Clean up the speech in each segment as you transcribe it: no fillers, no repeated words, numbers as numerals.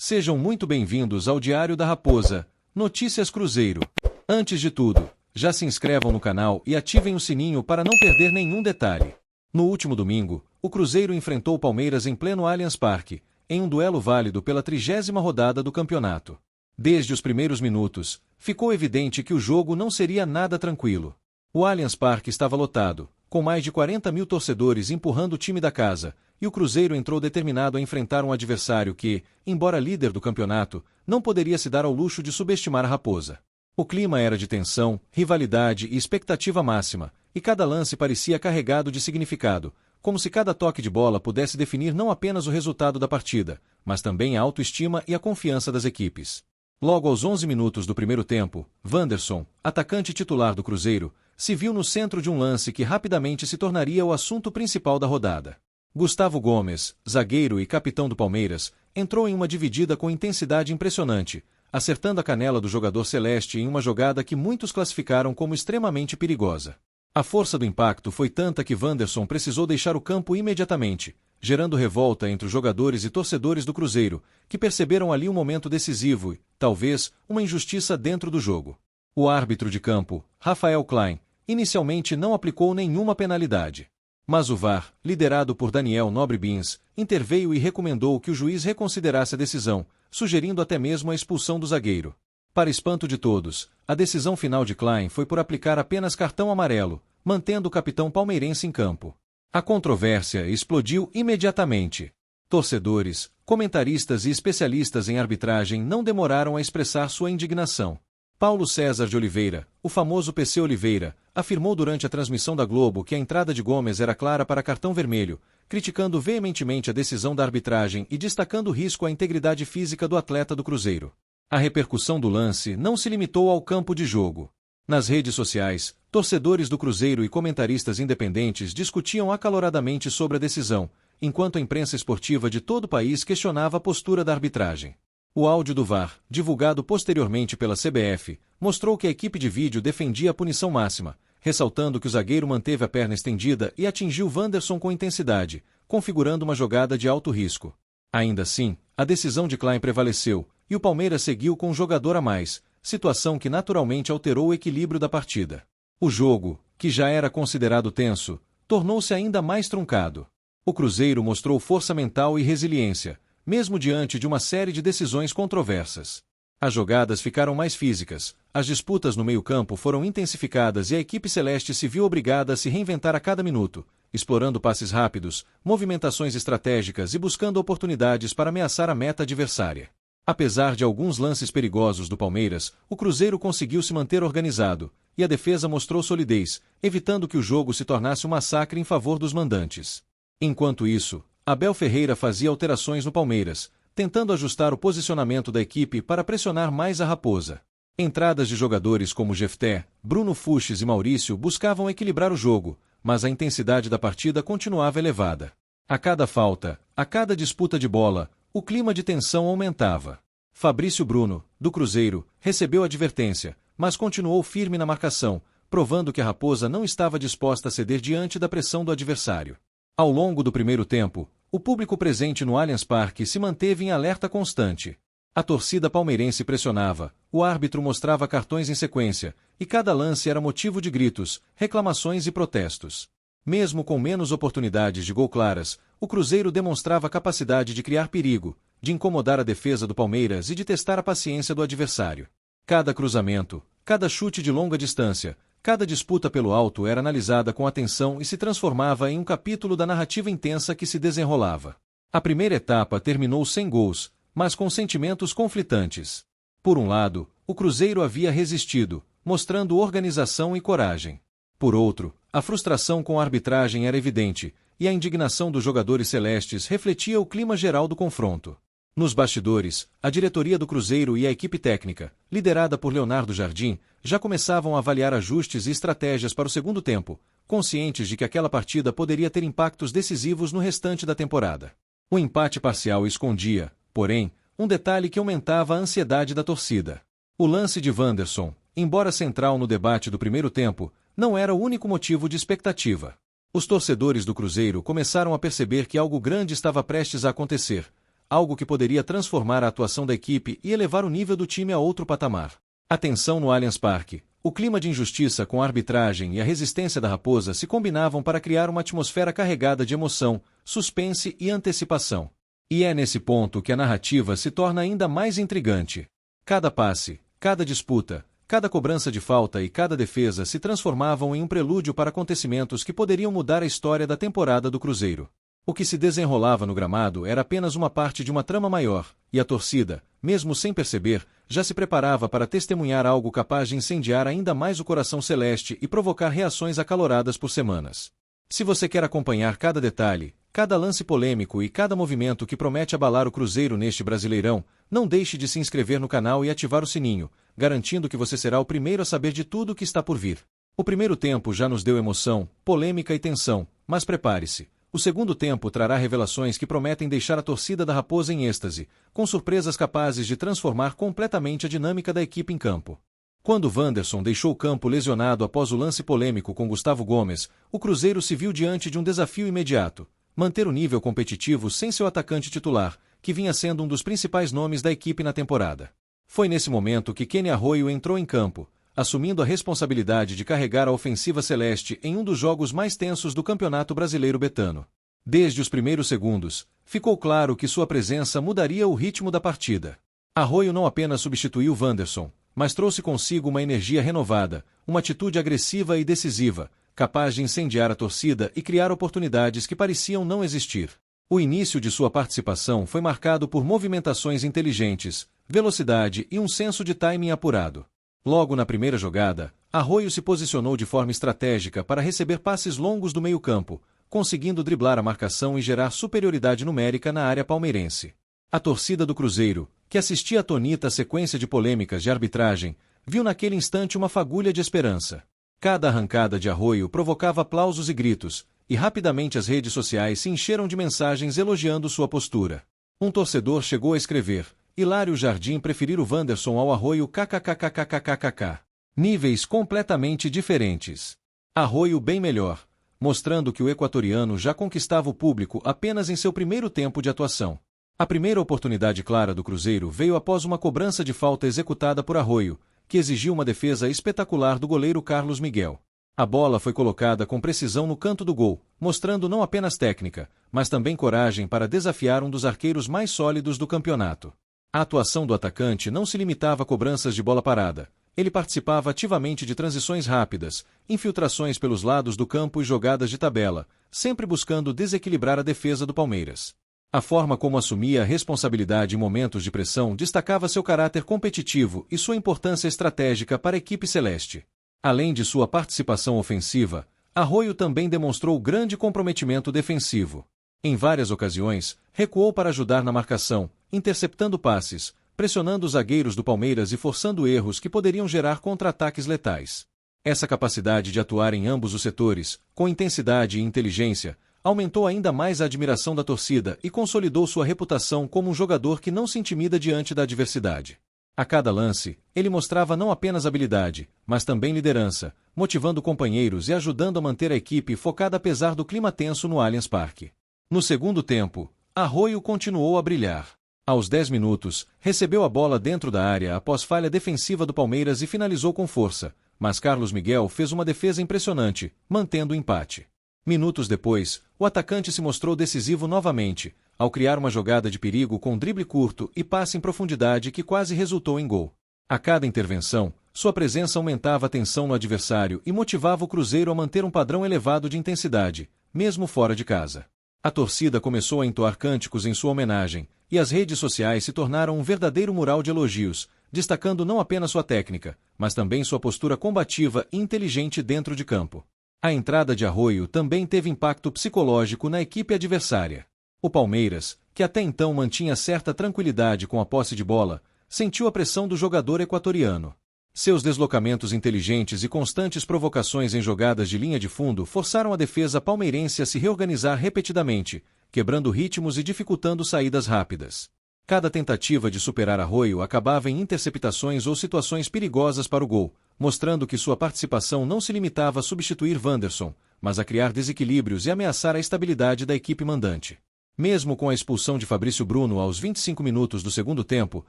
Sejam muito bem-vindos ao Diário da Raposa, Notícias Cruzeiro. Antes de tudo, já se inscrevam no canal e ativem o sininho para não perder nenhum detalhe. No último domingo, o Cruzeiro enfrentou o Palmeiras em pleno Allianz Parque, em um duelo válido pela 30ª rodada do campeonato. Desde os primeiros minutos, ficou evidente que o jogo não seria nada tranquilo. O Allianz Parque estava lotado, com mais de 40 mil torcedores empurrando o time da casa, e o Cruzeiro entrou determinado a enfrentar um adversário que, embora líder do campeonato, não poderia se dar ao luxo de subestimar a Raposa. O clima era de tensão, rivalidade e expectativa máxima, e cada lance parecia carregado de significado, como se cada toque de bola pudesse definir não apenas o resultado da partida, mas também a autoestima e a confiança das equipes. Logo aos 11 minutos do primeiro tempo, Wanderson, atacante titular do Cruzeiro, se viu no centro de um lance que rapidamente se tornaria o assunto principal da rodada. Gustavo Gomes, zagueiro e capitão do Palmeiras, entrou em uma dividida com intensidade impressionante, acertando a canela do jogador celeste em uma jogada que muitos classificaram como extremamente perigosa. A força do impacto foi tanta que Wanderson precisou deixar o campo imediatamente, gerando revolta entre os jogadores e torcedores do Cruzeiro, que perceberam ali um momento decisivo e, talvez, uma injustiça dentro do jogo. O árbitro de campo, Rafael Klein, inicialmente não aplicou nenhuma penalidade. Mas o VAR, liderado por Daniel Nobre Bins, interveio e recomendou que o juiz reconsiderasse a decisão, sugerindo até mesmo a expulsão do zagueiro. Para espanto de todos, a decisão final de Klein foi por aplicar apenas cartão amarelo, mantendo o capitão palmeirense em campo. A controvérsia explodiu imediatamente. Torcedores, comentaristas e especialistas em arbitragem não demoraram a expressar sua indignação. Paulo César de Oliveira, o famoso PC Oliveira, afirmou durante a transmissão da Globo que a entrada de Gomes era clara para cartão vermelho, criticando veementemente a decisão da arbitragem e destacando o risco à integridade física do atleta do Cruzeiro. A repercussão do lance não se limitou ao campo de jogo. Nas redes sociais, torcedores do Cruzeiro e comentaristas independentes discutiam acaloradamente sobre a decisão, enquanto a imprensa esportiva de todo o país questionava a postura da arbitragem. O áudio do VAR, divulgado posteriormente pela CBF, mostrou que a equipe de vídeo defendia a punição máxima, ressaltando que o zagueiro manteve a perna estendida e atingiu Wanderson com intensidade, configurando uma jogada de alto risco. Ainda assim, a decisão de Klein prevaleceu, e o Palmeiras seguiu com um jogador a mais, situação que naturalmente alterou o equilíbrio da partida. O jogo, que já era considerado tenso, tornou-se ainda mais truncado. O Cruzeiro mostrou força mental e resiliência, mesmo diante de uma série de decisões controversas. As jogadas ficaram mais físicas, as disputas no meio-campo foram intensificadas e a equipe celeste se viu obrigada a se reinventar a cada minuto, explorando passes rápidos, movimentações estratégicas e buscando oportunidades para ameaçar a meta adversária. Apesar de alguns lances perigosos do Palmeiras, o Cruzeiro conseguiu se manter organizado, e a defesa mostrou solidez, evitando que o jogo se tornasse um massacre em favor dos mandantes. Enquanto isso, Abel Ferreira fazia alterações no Palmeiras, tentando ajustar o posicionamento da equipe para pressionar mais a Raposa. Entradas de jogadores como Jefté, Bruno Fuchs e Maurício buscavam equilibrar o jogo, mas a intensidade da partida continuava elevada. A cada falta, a cada disputa de bola, o clima de tensão aumentava. Fabrício Bruno, do Cruzeiro, recebeu advertência, mas continuou firme na marcação, provando que a Raposa não estava disposta a ceder diante da pressão do adversário. Ao longo do primeiro tempo, o público presente no Allianz Parque se manteve em alerta constante. A torcida palmeirense pressionava, o árbitro mostrava cartões em sequência, e cada lance era motivo de gritos, reclamações e protestos. Mesmo com menos oportunidades de gol claras, o Cruzeiro demonstrava capacidade de criar perigo, de incomodar a defesa do Palmeiras e de testar a paciência do adversário. Cada cruzamento, cada chute de longa distância, cada disputa pelo alto era analisada com atenção e se transformava em um capítulo da narrativa intensa que se desenrolava. A primeira etapa terminou sem gols, mas com sentimentos conflitantes. Por um lado, o Cruzeiro havia resistido, mostrando organização e coragem. Por outro, a frustração com a arbitragem era evidente, e a indignação dos jogadores celestes refletia o clima geral do confronto. Nos bastidores, a diretoria do Cruzeiro e a equipe técnica, liderada por Leonardo Jardim, já começavam a avaliar ajustes e estratégias para o segundo tempo, conscientes de que aquela partida poderia ter impactos decisivos no restante da temporada. O empate parcial escondia, porém, um detalhe que aumentava a ansiedade da torcida. O lance de Wanderson, embora central no debate do primeiro tempo, não era o único motivo de expectativa. Os torcedores do Cruzeiro começaram a perceber que algo grande estava prestes a acontecer, algo que poderia transformar a atuação da equipe e elevar o nível do time a outro patamar. A tensão no Allianz Parque, o clima de injustiça com a arbitragem e a resistência da Raposa se combinavam para criar uma atmosfera carregada de emoção, suspense e antecipação. E é nesse ponto que a narrativa se torna ainda mais intrigante. Cada passe, cada disputa, cada cobrança de falta e cada defesa se transformavam em um prelúdio para acontecimentos que poderiam mudar a história da temporada do Cruzeiro. O que se desenrolava no gramado era apenas uma parte de uma trama maior, e a torcida, mesmo sem perceber, já se preparava para testemunhar algo capaz de incendiar ainda mais o coração celeste e provocar reações acaloradas por semanas. Se você quer acompanhar cada detalhe, cada lance polêmico e cada movimento que promete abalar o Cruzeiro neste Brasileirão, não deixe de se inscrever no canal e ativar o sininho, garantindo que você será o primeiro a saber de tudo o que está por vir. O primeiro tempo já nos deu emoção, polêmica e tensão, mas prepare-se. O segundo tempo trará revelações que prometem deixar a torcida da Raposa em êxtase, com surpresas capazes de transformar completamente a dinâmica da equipe em campo. Quando Wanderson deixou o campo lesionado após o lance polêmico com Gustavo Gomes, o Cruzeiro se viu diante de um desafio imediato: manter o nível competitivo sem seu atacante titular, que vinha sendo um dos principais nomes da equipe na temporada. Foi nesse momento que Kenny Arroyo entrou em campo, assumindo a responsabilidade de carregar a ofensiva celeste em um dos jogos mais tensos do Campeonato Brasileiro betano. Desde os primeiros segundos, ficou claro que sua presença mudaria o ritmo da partida. Arroyo não apenas substituiu Wanderson, mas trouxe consigo uma energia renovada, uma atitude agressiva e decisiva, capaz de incendiar a torcida e criar oportunidades que pareciam não existir. O início de sua participação foi marcado por movimentações inteligentes, velocidade e um senso de timing apurado. Logo na primeira jogada, Arroyo se posicionou de forma estratégica para receber passes longos do meio-campo, conseguindo driblar a marcação e gerar superioridade numérica na área palmeirense. A torcida do Cruzeiro, que assistia atônita à sequência de polêmicas de arbitragem, viu naquele instante uma fagulha de esperança. Cada arrancada de Arroyo provocava aplausos e gritos, e rapidamente as redes sociais se encheram de mensagens elogiando sua postura. Um torcedor chegou a escrever: Hilário Jardim preferir o Wanderson ao Arroyo kkkkkkkk. Níveis completamente diferentes. Arroyo bem melhor, mostrando que o equatoriano já conquistava o público apenas em seu primeiro tempo de atuação. A primeira oportunidade clara do Cruzeiro veio após uma cobrança de falta executada por Arroyo, que exigiu uma defesa espetacular do goleiro Carlos Miguel. A bola foi colocada com precisão no canto do gol, mostrando não apenas técnica, mas também coragem para desafiar um dos arqueiros mais sólidos do campeonato. A atuação do atacante não se limitava a cobranças de bola parada. Ele participava ativamente de transições rápidas, infiltrações pelos lados do campo e jogadas de tabela, sempre buscando desequilibrar a defesa do Palmeiras. A forma como assumia a responsabilidade em momentos de pressão destacava seu caráter competitivo e sua importância estratégica para a equipe celeste. Além de sua participação ofensiva, Arroyo também demonstrou grande comprometimento defensivo. Em várias ocasiões, recuou para ajudar na marcação, interceptando passes, pressionando os zagueiros do Palmeiras e forçando erros que poderiam gerar contra-ataques letais. Essa capacidade de atuar em ambos os setores, com intensidade e inteligência, aumentou ainda mais a admiração da torcida e consolidou sua reputação como um jogador que não se intimida diante da adversidade. A cada lance, ele mostrava não apenas habilidade, mas também liderança, motivando companheiros e ajudando a manter a equipe focada apesar do clima tenso no Allianz Parque. No segundo tempo, Arroyo continuou a brilhar. Aos 10 minutos, recebeu a bola dentro da área após falha defensiva do Palmeiras e finalizou com força, mas Carlos Miguel fez uma defesa impressionante, mantendo o empate. Minutos depois, o atacante se mostrou decisivo novamente, ao criar uma jogada de perigo com drible curto e passe em profundidade que quase resultou em gol. A cada intervenção, sua presença aumentava a tensão no adversário e motivava o Cruzeiro a manter um padrão elevado de intensidade, mesmo fora de casa. A torcida começou a entoar cânticos em sua homenagem, e as redes sociais se tornaram um verdadeiro mural de elogios, destacando não apenas sua técnica, mas também sua postura combativa e inteligente dentro de campo. A entrada de Arroyo também teve impacto psicológico na equipe adversária. O Palmeiras, que até então mantinha certa tranquilidade com a posse de bola, sentiu a pressão do jogador equatoriano. Seus deslocamentos inteligentes e constantes provocações em jogadas de linha de fundo forçaram a defesa palmeirense a se reorganizar repetidamente, quebrando ritmos e dificultando saídas rápidas. Cada tentativa de superar Arroyo acabava em interceptações ou situações perigosas para o gol, mostrando que sua participação não se limitava a substituir Wanderson, mas a criar desequilíbrios e ameaçar a estabilidade da equipe mandante. Mesmo com a expulsão de Fabrício Bruno aos 25 minutos do segundo tempo,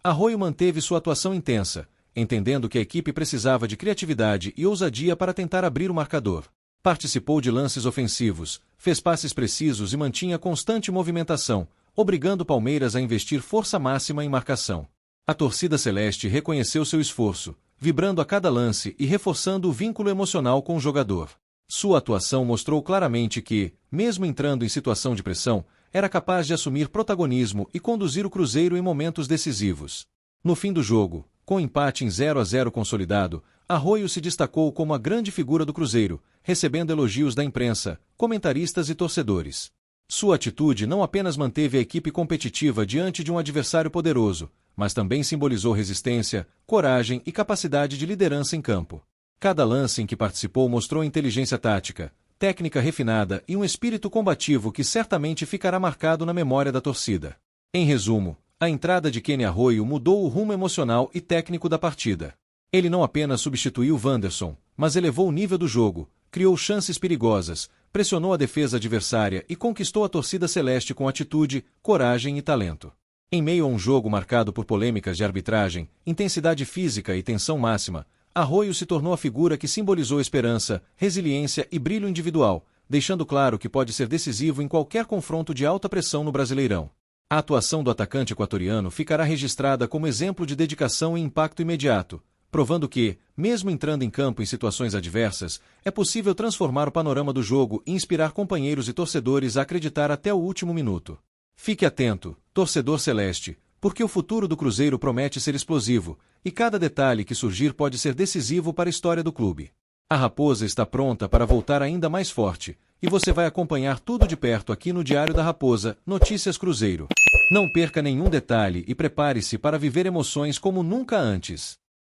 Arroio manteve sua atuação intensa, entendendo que a equipe precisava de criatividade e ousadia para tentar abrir o marcador. Participou de lances ofensivos, fez passes precisos e mantinha constante movimentação, obrigando o Palmeiras a investir força máxima em marcação. A torcida celeste reconheceu seu esforço, vibrando a cada lance e reforçando o vínculo emocional com o jogador. Sua atuação mostrou claramente que, mesmo entrando em situação de pressão, era capaz de assumir protagonismo e conduzir o Cruzeiro em momentos decisivos. No fim do jogo, com empate em 0-0 consolidado, Arroio se destacou como a grande figura do Cruzeiro, recebendo elogios da imprensa, comentaristas e torcedores. Sua atitude não apenas manteve a equipe competitiva diante de um adversário poderoso, mas também simbolizou resistência, coragem e capacidade de liderança em campo. Cada lance em que participou mostrou inteligência tática, técnica refinada e um espírito combativo que certamente ficará marcado na memória da torcida. Em resumo, a entrada de Kenny Arroio mudou o rumo emocional e técnico da partida. Ele não apenas substituiu Wanderson, mas elevou o nível do jogo, criou chances perigosas, pressionou a defesa adversária e conquistou a torcida celeste com atitude, coragem e talento. Em meio a um jogo marcado por polêmicas de arbitragem, intensidade física e tensão máxima, Arroio se tornou a figura que simbolizou esperança, resiliência e brilho individual, deixando claro que pode ser decisivo em qualquer confronto de alta pressão no Brasileirão. A atuação do atacante equatoriano ficará registrada como exemplo de dedicação e impacto imediato, provando que, mesmo entrando em campo em situações adversas, é possível transformar o panorama do jogo e inspirar companheiros e torcedores a acreditar até o último minuto. Fique atento, torcedor celeste, porque o futuro do Cruzeiro promete ser explosivo, e cada detalhe que surgir pode ser decisivo para a história do clube. A Raposa está pronta para voltar ainda mais forte, e você vai acompanhar tudo de perto aqui no Diário da Raposa, Notícias Cruzeiro. Não perca nenhum detalhe e prepare-se para viver emoções como nunca antes.